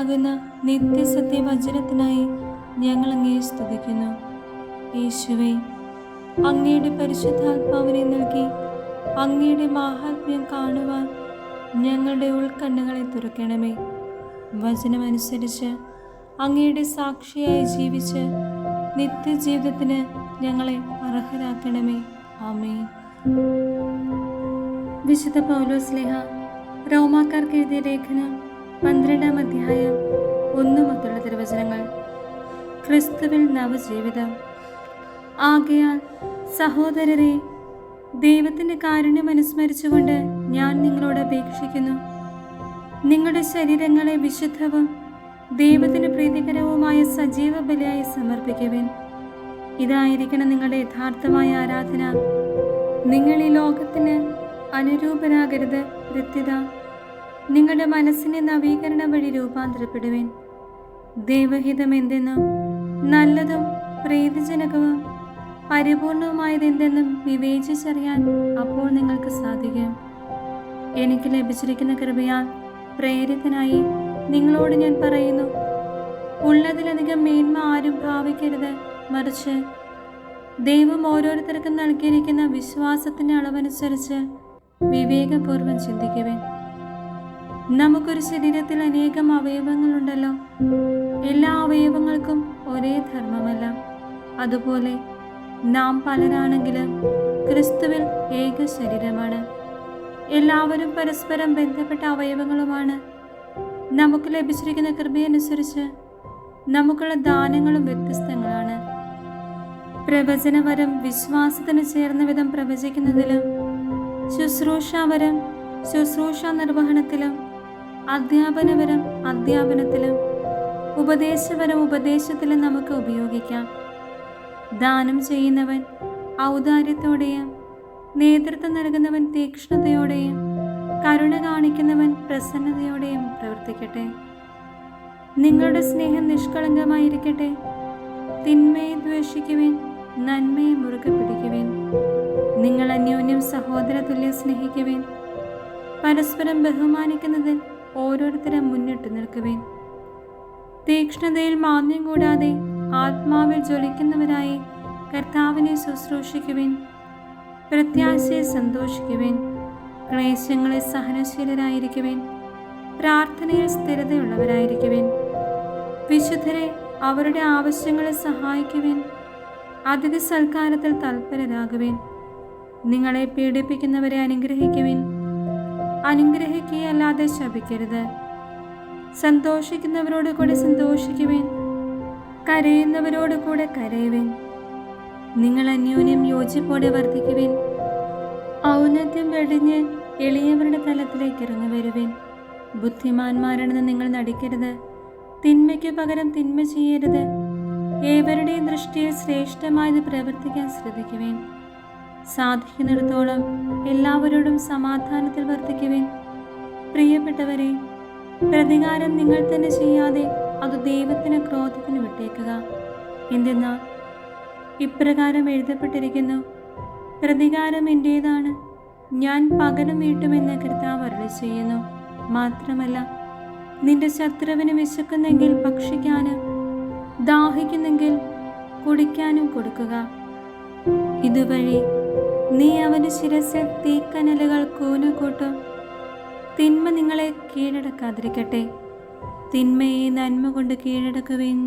ജീവനാകുന്ന നിത്യസത്യവചനത്തിനായി ഞങ്ങൾ അങ്ങയെ സ്തുതിക്കുന്നു. യേശുവേ, അങ്ങയുടെ പരിശുദ്ധാത്മാവിനെ നൽകി അങ്ങയുടെ മാഹാത്മ്യം കാണുവാൻ ഞങ്ങളുടെ ഉൾക്കണ്ണുകളെ തുറക്കണമേ. വചനമനുസരിച്ച് അങ്ങയുടെ സാക്ഷിയായി ജീവിച്ച് നിത്യജീവിതത്തിന് ഞങ്ങളെ അർഹരാക്കണമേ. ആമേൻ. വിശുദ്ധ പൗലോസ് ശ്ലീഹ റോമാക്കാർക്ക് എഴുതിയ ലേഖനം 12-ാം അധ്യായം 1 മുതലുള്ള തിരുവചനങ്ങൾ. ക്രിസ്തുവിൽ നവജീവിതം. ആകയാൽ സഹോദരരെ, ദൈവത്തിൻ്റെ കാരുണ്യം അനുസ്മരിച്ചുകൊണ്ട് ഞാൻ നിങ്ങളോട് അപേക്ഷിക്കുന്നു, നിങ്ങളുടെ ശരീരങ്ങളെ വിശുദ്ധവും ദൈവത്തിന് പ്രീതികരവുമായ സജീവ ബലിയായി സമർപ്പിക്കുവിൻ. ഇതായിരിക്കണം നിങ്ങളുടെ യഥാർത്ഥമായ ആരാധന. നിങ്ങൾ ഈ ലോകത്തിന് അനുരൂപരാകരുത്. പ്രത്യുത നിങ്ങളുടെ മനസ്സിനെ നവീകരണ വഴി രൂപാന്തരപ്പെടുവിൻ. ദൈവഹിതം എന്തെന്നും നല്ലതും പ്രീതിജനകവും പരിപൂർണവുമായതെന്തെന്നും വിവേചിച്ചറിയാൻ അപ്പോൾ നിങ്ങൾക്ക് സാധിക്കും. എനിക്ക് ലഭിച്ചിരിക്കുന്ന കൃപയാൽ പ്രേരിതനായി നിങ്ങളോട് ഞാൻ പറയുന്നു, ഉള്ളതിലധികം മേന്മ ആരും ഭാവിക്കരുത്. മറിച്ച് ദൈവം ഓരോരുത്തർക്കും നൽകിയിരിക്കുന്ന വിശ്വാസത്തിൻ്റെ അളവനുസരിച്ച് വിവേകപൂർവ്വം ചിന്തിക്കുവിൻ. നമുക്കൊരു ശരീരത്തിൽ അനേകം അവയവങ്ങളുണ്ടല്ലോ. എല്ലാ അവയവങ്ങൾക്കും ഒരേ ധർമ്മമല്ല. അതുപോലെ നാം പലരാണെങ്കിലും ക്രിസ്തുവിൽ ഏക ശരീരമാണ്. എല്ലാവരും പരസ്പരം ബന്ധപ്പെട്ട അവയവങ്ങളുമാണ്. നമുക്ക് ലഭിച്ചിരിക്കുന്ന കൃപയനുസരിച്ച് നമുക്കുള്ള ദാനങ്ങളും വ്യത്യസ്തങ്ങളാണ്. പ്രവചനവരം വിശ്വാസത്തിന് ചേർന്ന വിധം പ്രവചിക്കുന്നതിലും, ശുശ്രൂഷാവരം ശുശ്രൂഷ നിർവഹണത്തിലും, അധ്യാപനവരം അധ്യാപനത്തിലും, ഉപദേശവരം ഉപദേശത്തിലും നമുക്ക് ഉപയോഗിക്കാം. ദാനം ചെയ്യുന്നവൻ ഔദാര്യത്തോടെയും, നേതൃത്വം നൽകുന്നവൻ തീക്ഷ്ണതയോടെയും, കരുണ കാണിക്കുന്നവൻ പ്രസന്നതയോടെയും പ്രവർത്തിക്കട്ടെ. നിങ്ങളുടെ സ്നേഹം നിഷ്കളങ്കമായിരിക്കട്ടെ. തിന്മയെ ദ്വേഷിക്കുവിൻ, നന്മയെ മുറുകെ പിടിക്കുവിൻ. നിങ്ങൾ അന്യോന്യം സഹോദര തുല്യം സ്നേഹിക്കുവിൻ. പരസ്പരം ബഹുമാനിക്കുന്നതിൽ ഓരോരുത്തരും മുന്നിട്ട് നിൽക്കുവിൻ. തീക്ഷ്ണതയിൽ മാന്യം കൂടാതെ ആത്മാവിൽ ജ്വലിക്കുന്നവരായി കർത്താവിനെ ശുശ്രൂഷിക്കുവിൻ. പ്രത്യാശയെ സന്തോഷിക്കുവിൻ. ക്ലേശങ്ങളിൽ സഹനശീലരായിരിക്കുവിൻ. പ്രാർത്ഥനയിൽ സ്ഥിരതയുള്ളവരായിരിക്കുവിൻ. വിശുദ്ധരെ അവരുടെ ആവശ്യങ്ങളെ സഹായിക്കുവിൻ. അതിഥി സൽക്കാരത്തിൽ തൽപരരാകുവിൻ. നിങ്ങളെ പീഡിപ്പിക്കുന്നവരെ അനുഗ്രഹിക്കുവിൻ. അനുഗ്രഹിക്കുകയല്ലാതെ ശപിക്കരുത്. സന്തോഷിക്കുന്നവരോട് കൂടെ സന്തോഷിക്കുവിൻ. കരയുന്നവരോട് കൂടെ കരയുവിൻ. നിങ്ങൾ അന്യോന്യം യോജിപ്പോടെ വർദ്ധിക്കുവിൻ. ഔന്നത്യം വെടിഞ്ഞ് എളിയവരുടെ തലത്തിലേക്ക് ഇറങ്ങി വരുവിൻ. ബുദ്ധിമാന്മാരാണെന്ന് നിങ്ങൾ നടിക്കരുത്. തിന്മയ്ക്ക് പകരം തിന്മ ചെയ്യരുത്. ഏവരുടെയും ദൃഷ്ടിയിൽ ശ്രേഷ്ഠമായത് പ്രവർത്തിക്കാൻ ശ്രദ്ധിക്കുവിൻ. സാധിക്കുന്നിടത്തോളം എല്ലാവരോടും സമാധാനത്തിൽ വർദ്ധിക്കുവിൻ. പ്രിയപ്പെട്ടവരെ, പ്രതികാരം നിങ്ങൾ തന്നെ ചെയ്യാതെ അത് ദൈവത്തിന് ക്രോധത്തിന് വിട്ടേക്കുക. എന്തെന്നാൽ ഇപ്രകാരം എഴുതപ്പെട്ടിരിക്കുന്നു, പ്രതികാരം എൻ്റേതാണ്, ഞാൻ പകരം വീട്ടുമെന്ന് കർത്താവ് അരുളി ചെയ്യുന്നു. മാത്രമല്ല, നിന്റെ ശത്രുവിന് വിശക്കുന്നെങ്കിൽ ഭക്ഷിക്കാനും ദാഹിക്കുന്നെങ്കിൽ കുടിക്കാനും കൊടുക്കുക. ഇതുവഴി നീ അവൻ്റെ ശിരസിൽ തീക്കനലുകൾ കൂനുകൂട്ടും. തിന്മ നിങ്ങളെ കീഴടക്കാതിരിക്കട്ടെ. തിന്മയെ നന്മ കൊണ്ട് കീഴടക്കുവിൻ.